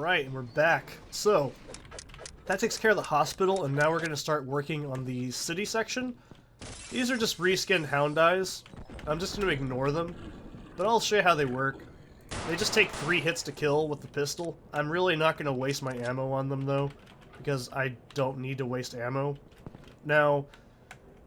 Alright, and we're back. So, that takes care of the hospital, and now we're going to start working on the city section. These are just reskinned hound eyes. I'm just going to ignore them, but I'll show you how they work. They just take 3 hits to kill with the pistol. I'm really not going to waste my ammo on them, though, because I don't need to waste ammo. Now,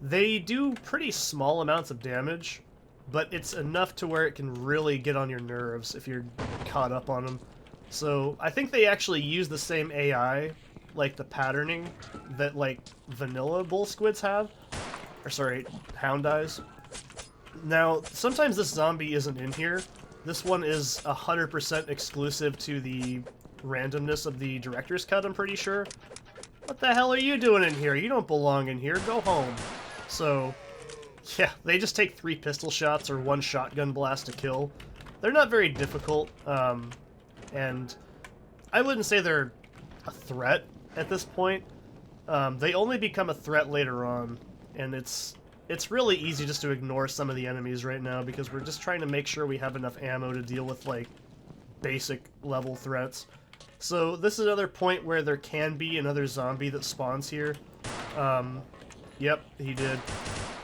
they do pretty small amounts of damage, but it's enough to where it can really get on your nerves if you're caught up on them. So, I think they actually use the same AI, like the patterning, that, like, vanilla bull squids have. Or, sorry, hound eyes. Now, sometimes this zombie isn't in here. This one is 100% exclusive to the randomness of the director's cut, I'm pretty sure. What the hell are you doing in here? You don't belong in here. Go home. So, yeah, they just take 3 pistol shots or 1 shotgun blast to kill. They're not very difficult, and I wouldn't say they're a threat at this point. They only become a threat later on, and it's really easy just to ignore some of the enemies right now because we're just trying to make sure we have enough ammo to deal with, like, basic level threats. So this is another point where there can be another zombie that spawns here. Yep, he did.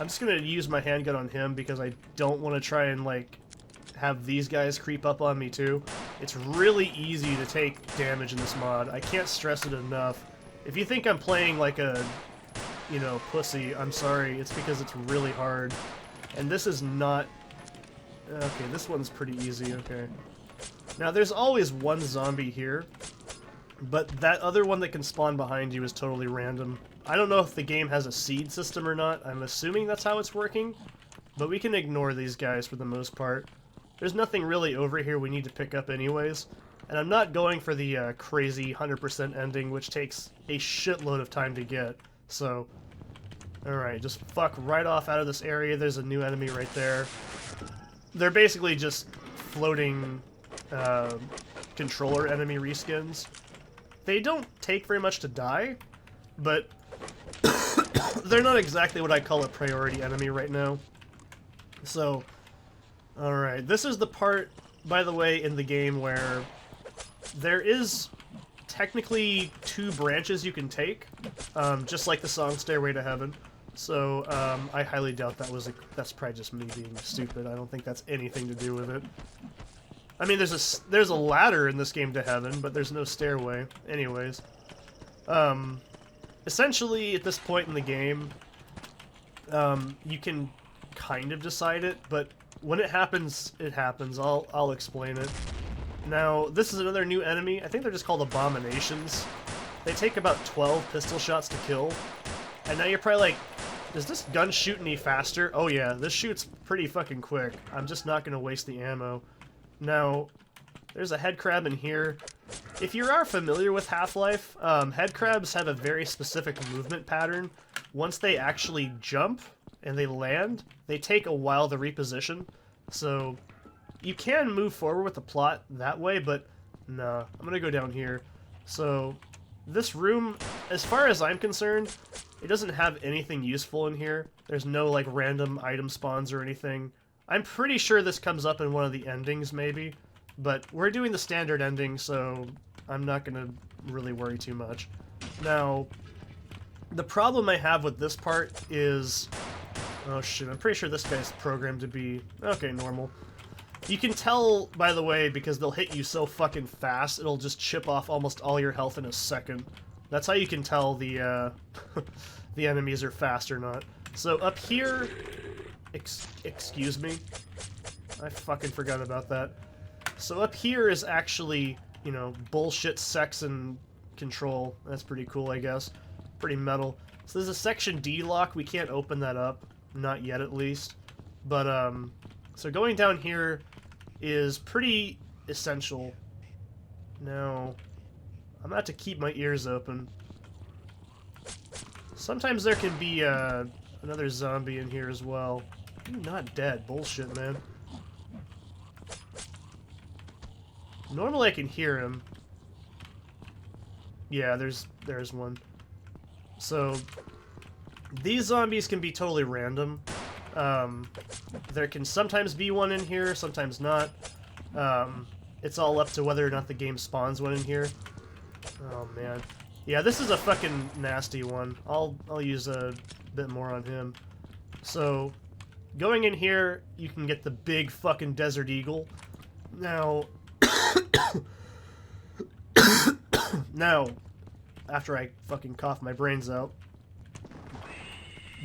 I'm just gonna use my handgun on him because I don't want to try and, like, have these guys creep up on me too. It's really easy to take damage in this mod. I can't stress it enough. If you think I'm playing like a, you know, pussy, I'm sorry. It's because it's really hard. And this is not... Okay, this one's pretty easy, okay. Now, there's always one zombie here, but that other one that can spawn behind you is totally random. I don't know if the game has a seed system or not. I'm assuming that's how it's working, but we can ignore these guys for the most part. There's nothing really over here we need to pick up anyways, and I'm not going for the crazy 100% ending, which takes a shitload of time to get, so... Alright, just fuck right off out of this area. There's a new enemy right there. They're basically just floating controller enemy reskins. They don't take very much to die, but they're not exactly what I call a priority enemy right now. So... Alright, this is the part, by the way, in the game where there is technically 2 branches you can take, just like the song Stairway to Heaven. So, I highly doubt that was that's probably just me being stupid. I don't think that's anything to do with it. I mean, there's a ladder in this game to heaven, but there's no stairway. Anyways. Essentially, at this point in the game, you can kind of decide it, but when it happens, it happens. I'll explain it. Now, this is another new enemy. I think they're just called Abominations. They take about 12 pistol shots to kill. And now you're probably like, does this gun shoot any faster? Oh yeah, this shoots pretty fucking quick. I'm just not going to waste the ammo. Now, there's a head crab in here. If you are familiar with Half-Life, head crabs have a very specific movement pattern. Once they actually jump and they land, they take a while to reposition. So, you can move forward with the plot that way, but nah, I'm gonna go down here. So, this room, as far as I'm concerned, it doesn't have anything useful in here. There's no, like, random item spawns or anything. I'm pretty sure this comes up in one of the endings, maybe. But we're doing the standard ending, so I'm not gonna really worry too much. Now, the problem I have with this part is... Oh shit, I'm pretty sure this guy's programmed to be... Okay, normal. You can tell, by the way, because they'll hit you so fucking fast, it'll just chip off almost all your health in a second. That's how you can tell the, the enemies are fast or not. So up here... Excuse me? I fucking forgot about that. So up here is actually, you know, bullshit sex and control. That's pretty cool, I guess. Pretty metal. So there's a section D lock. We can't open that up. Not yet, at least. But, so going down here is pretty essential. Now, I'm about to keep my ears open. Sometimes there can be, another zombie in here as well. You're not dead. Bullshit, man. Normally I can hear him. Yeah, there's one. So, these zombies can be totally random. There can sometimes be one in here, sometimes not. it's all up to whether or not the game spawns one in here. Oh man. Yeah, this is a fucking nasty one. I'll use a bit more on him. So, going in here, you can get the big fucking Desert Eagle. Now, after I fucking cough my brains out,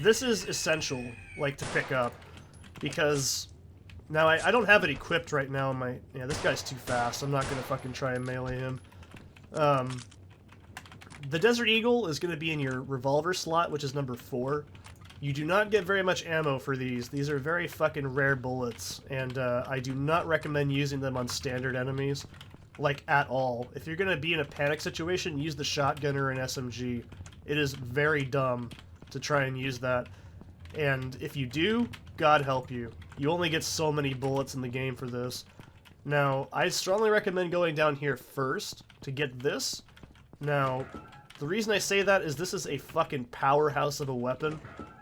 this is essential, like, to pick up, because now I don't have it equipped right now in my... Yeah, this guy's too fast. I'm not gonna fucking try and melee him. The Desert Eagle is gonna be in your revolver slot, which is number 4. You do not get very much ammo for these. These are very fucking rare bullets, and I do not recommend using them on standard enemies, like, at all. If you're gonna be in a panic situation, use the shotgun or an SMG. It is very dumb to try and use that. And if you do, God help you. You only get so many bullets in the game for this. Now, I strongly recommend going down here first to get this. Now, the reason I say that is this is a fucking powerhouse of a weapon.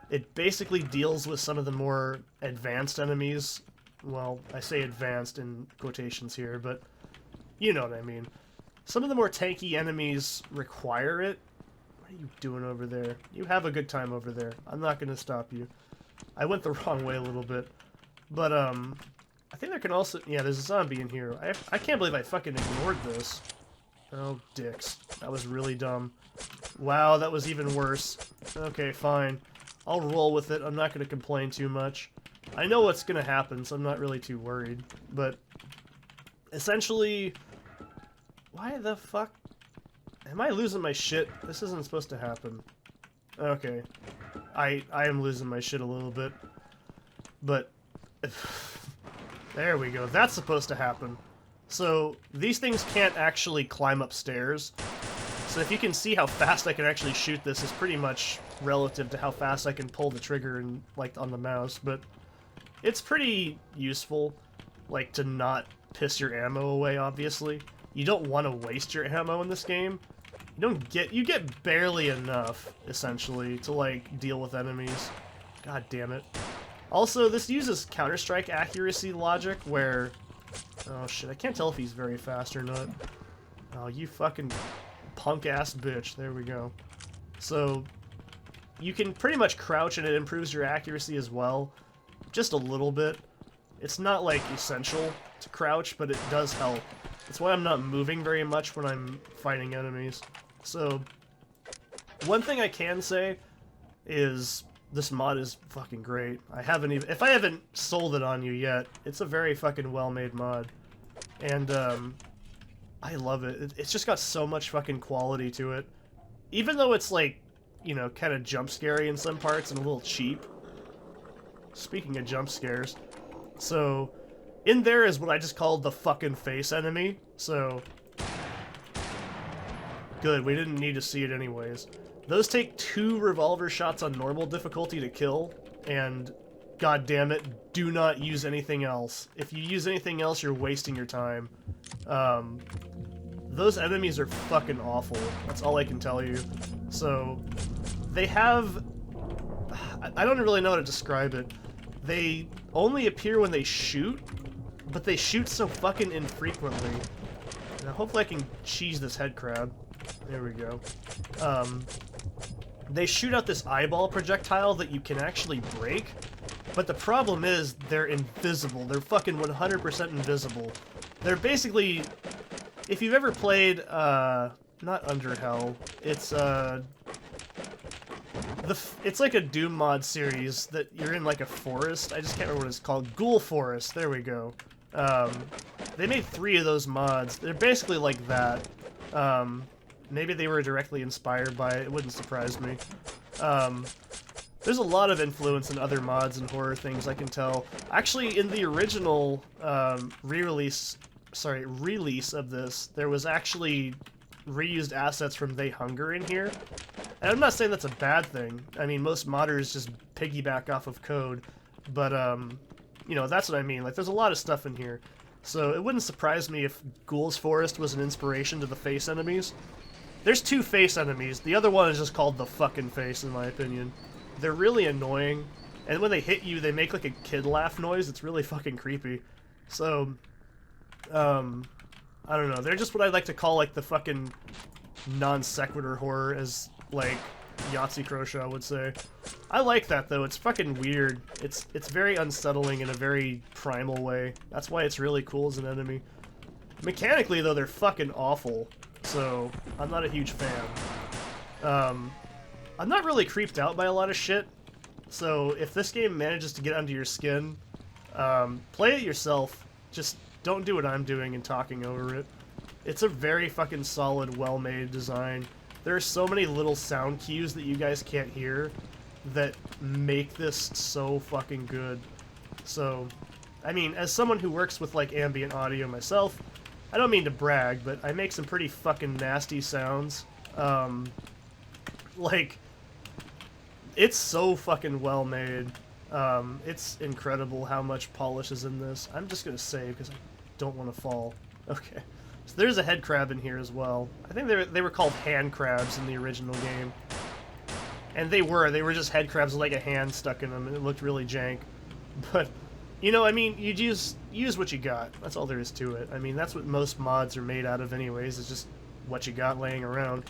It basically deals with some of the more advanced enemies. Well, I say advanced in quotations here, but you know what I mean. Some of the more tanky enemies require it. What are you doing over there? You have a good time over there. I'm not going to stop you. I went the wrong way a little bit. But, I think there can also... Yeah, there's a zombie in here. I can't believe I fucking ignored this. Oh, dicks. That was really dumb. Wow, that was even worse. Okay, fine. I'll roll with it. I'm not going to complain too much. I know what's going to happen, so I'm not really too worried. But, essentially... Why the fuck... Am I losing my shit? This isn't supposed to happen. Okay. I am losing my shit a little bit. But... There we go. That's supposed to happen. So, these things can't actually climb upstairs. So if you can see how fast I can actually shoot this is pretty much relative to how fast I can pull the trigger and, like, on the mouse. But it's pretty useful, like, to not piss your ammo away, obviously. You don't want to waste your ammo in this game. You get barely enough, essentially, to, like, deal with enemies. God damn it. Also, this uses Counter-Strike accuracy logic, where... Oh shit, I can't tell if he's very fast or not. Oh, you fucking punk-ass bitch. There we go. So, you can pretty much crouch and it improves your accuracy as well. Just a little bit. It's not, like, essential to crouch, but it does help. That's why I'm not moving very much when I'm fighting enemies. So, one thing I can say is this mod is fucking great. If I haven't sold it on you yet, it's a very fucking well-made mod. And, I love it. It's just got so much fucking quality to it. Even though it's, like, you know, kind of jump-scary in some parts and a little cheap. Speaking of jump scares. So, in there is what I just called the fucking face enemy. So, good, we didn't need to see it anyways. Those take 2 revolver shots on normal difficulty to kill, and god damn it, do not use anything else. If you use anything else, you're wasting your time. Those enemies are fucking awful. That's all I can tell you. So, they have... I don't really know how to describe it. They only appear when they shoot, but they shoot so fucking infrequently. Now, hopefully I can cheese this head crab. There we go. They shoot out this eyeball projectile that you can actually break, but the problem is they're invisible. They're fucking 100% invisible. They're basically... If you've ever played, not Underhell, it's, it's like a Doom mod series that you're in, like, a forest. I just can't remember what it's called. Ghoul Forest, there we go. They made 3 of those mods. They're basically like that. Maybe they were directly inspired by it. It wouldn't surprise me. There's a lot of influence in other mods and horror things, I can tell. Actually, in the original release of this, there was actually reused assets from They Hunger in here. And I'm not saying that's a bad thing. I mean, most modders just piggyback off of code. But, you know, that's what I mean. Like, there's a lot of stuff in here. So it wouldn't surprise me if Ghoul's Forest was an inspiration to the face enemies. There's 2 face enemies. The other one is just called the fucking face, in my opinion. They're really annoying. And when they hit you, they make, like, a kid laugh noise. It's really fucking creepy. So, I don't know, they're just what I like to call, like, the fucking non sequitur horror, as, like, Yahtzee Croshaw would say. I like that, though. It's fucking weird. It's very unsettling in a very primal way. That's why it's really cool as an enemy. Mechanically, though, they're fucking awful, so I'm not a huge fan. I'm not really creeped out by a lot of shit, so if this game manages to get under your skin, play it yourself. Just don't do what I'm doing and talking over it. It's a very fucking solid, well-made design. There are so many little sound cues that you guys can't hear that make this so fucking good. So, I mean, as someone who works with, like, ambient audio myself, I don't mean to brag, but I make some pretty fucking nasty sounds. Like, it's so fucking well made. It's incredible how much polish is in this. I'm just gonna save because I don't want to fall. Okay. So there's a head crab in here as well. I think they were called hand crabs in the original game. And they were just head crabs with like a hand stuck in them, and it looked really jank. But, you know, I mean, you use what you got. That's all there is to it. I mean, that's what most mods are made out of anyways, is just what you got laying around.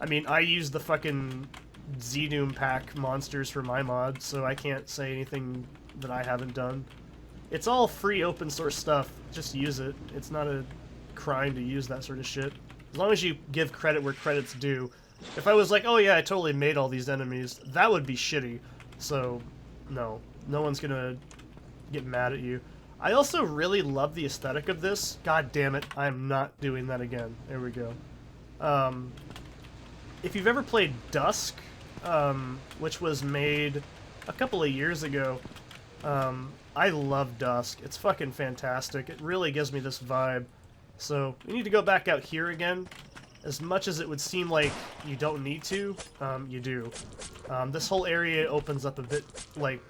I mean, I use the fucking Z-Doom pack monsters for my mod, so I can't say anything that I haven't done. It's all free open source stuff. Just use it. It's not a crime to use that sort of shit. As long as you give credit where credit's due. If I was like, oh yeah, I totally made all these enemies, that would be shitty. So, no. No one's gonna get mad at you. I also really love the aesthetic of this. God damn it, I'm not doing that again. There we go. If you've ever played Dusk, which was made a couple of years ago, I love Dusk. It's fucking fantastic. It really gives me this vibe. So, we need to go back out here again. As much as it would seem like you don't need to, you do. This whole area opens up a bit, like,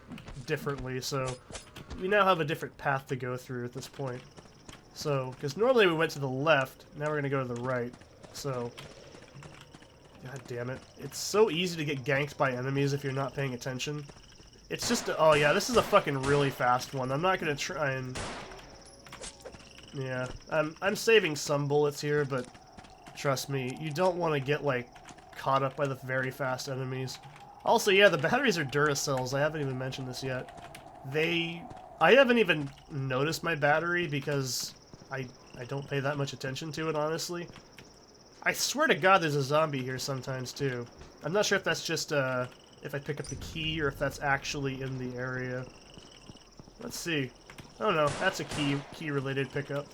differently, so we now have a different path to go through at this point. So, because normally we went to the left, now we're going to go to the right. So, god damn it. It's so easy to get ganked by enemies if you're not paying attention. It's just, oh yeah, this is a fucking really fast one. I'm not going to try and... Yeah, I'm saving some bullets here, but trust me, you don't want to get, like, caught up by the very fast enemies. Also, yeah, the batteries are Duracells. I haven't even mentioned this yet. I haven't even noticed my battery because I don't pay that much attention to it, honestly. I swear to God there's a zombie here sometimes, too. I'm not sure if that's just, if I pick up the key or if that's actually in the area. Let's see. I don't know. That's a key-related pickup.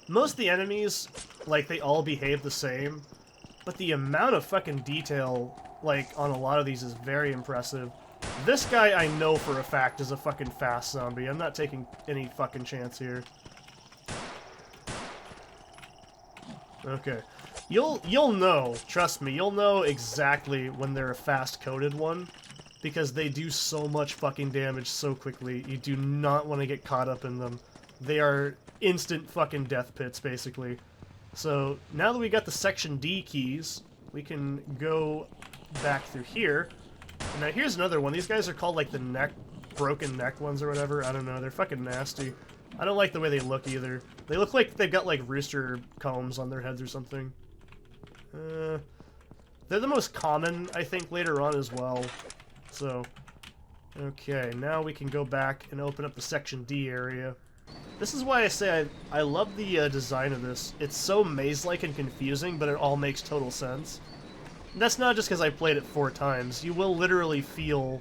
Most of the enemies, like, they all behave the same, but the amount of fucking detail, like, on a lot of these is very impressive. This guy I know for a fact is a fucking fast zombie. I'm not taking any fucking chance here. Okay. You'll know, trust me, you'll know exactly when they're a fast-coded one, because they do so much fucking damage so quickly. You do not want to get caught up in them. They are instant fucking death pits, basically. So, now that we got the Section D keys, we can go back through here. And now here's another one. These guys are called, like, the broken neck ones or whatever. I don't know. They're fucking nasty. I don't like the way they look, either. They look like they've got, like, rooster combs on their heads or something. They're the most common, I think, later on as well. So, okay, now we can go back and open up the Section D area. This is why I say I love the design of this. It's so maze-like and confusing, but it all makes total sense. And that's not just because I played it 4 times. You will literally feel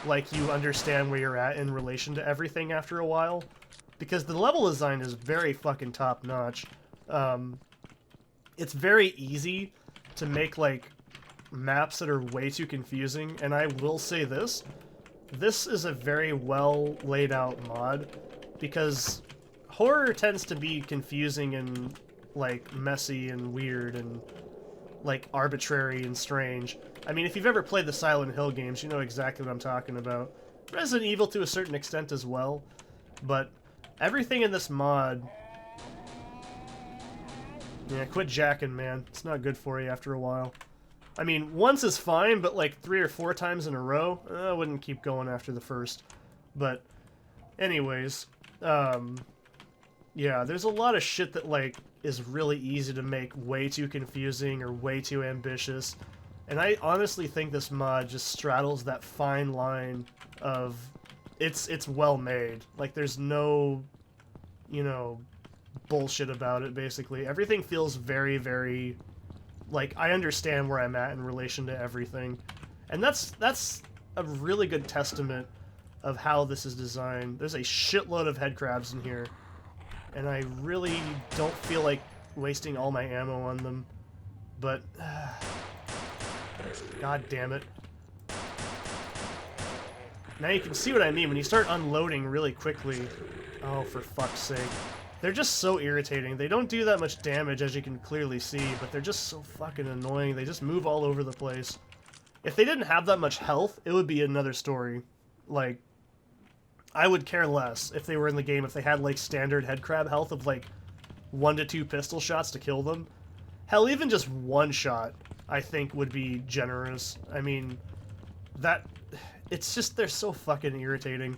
like you understand where you're at in relation to everything after a while. Because the level design is very fucking top-notch. It's very easy to make, like, maps that are way too confusing, and I will say this. This is a very well laid out mod, because horror tends to be confusing and, like, messy and weird and, like, arbitrary and strange. I mean, if you've ever played the Silent Hill games, you know exactly what I'm talking about. Resident Evil to a certain extent as well, but everything in this mod... Yeah, quit jacking, man. It's not good for you after a while. I mean, once is fine, but like 3 or 4 times in a row, I wouldn't keep going after the first. But, anyways, Yeah, there's a lot of shit that, like, is really easy to make way too confusing or way too ambitious. And I honestly think this mod just straddles that fine line of it's well made. Like, there's no, you know, bullshit about it, basically. Everything feels very, very, like, I understand where I'm at in relation to everything. And that's a really good testament of how this is designed. There's a shitload of head crabs in here, and I really don't feel like wasting all my ammo on them. But god damn it. Now you can see what I mean when you start unloading really quickly. Oh, for fuck's sake. They're just so irritating. They don't do that much damage, as you can clearly see, but they're just so fucking annoying. They just move all over the place. If they didn't have that much health, it would be another story. Like, I would care less if they were in the game, if they had, like, standard headcrab health of, like, 1 to 2 pistol shots to kill them. Hell, even just 1 shot, I think, would be generous. I mean, that... It's just, they're so fucking irritating.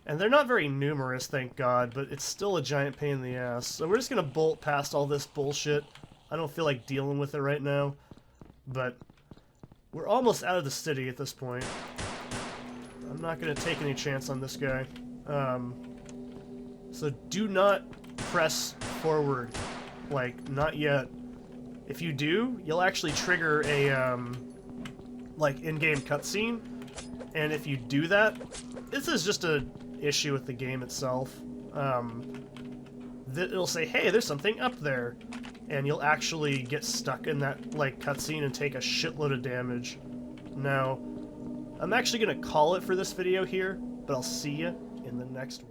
And they're not very numerous, thank God, but it's still a giant pain in the ass. So we're just gonna bolt past all this bullshit. I don't feel like dealing with it right now. But we're almost out of the city at this point. I'm not gonna take any chance on this guy. So do not press forward. Like, not yet. If you do, you'll actually trigger a, like, in-game cutscene. And if you do that, this is just a issue with the game itself. It'll say, hey, there's something up there. And you'll actually get stuck in that, like, cutscene and take a shitload of damage. Now, I'm actually going to call it for this video here, but I'll see you in the next one.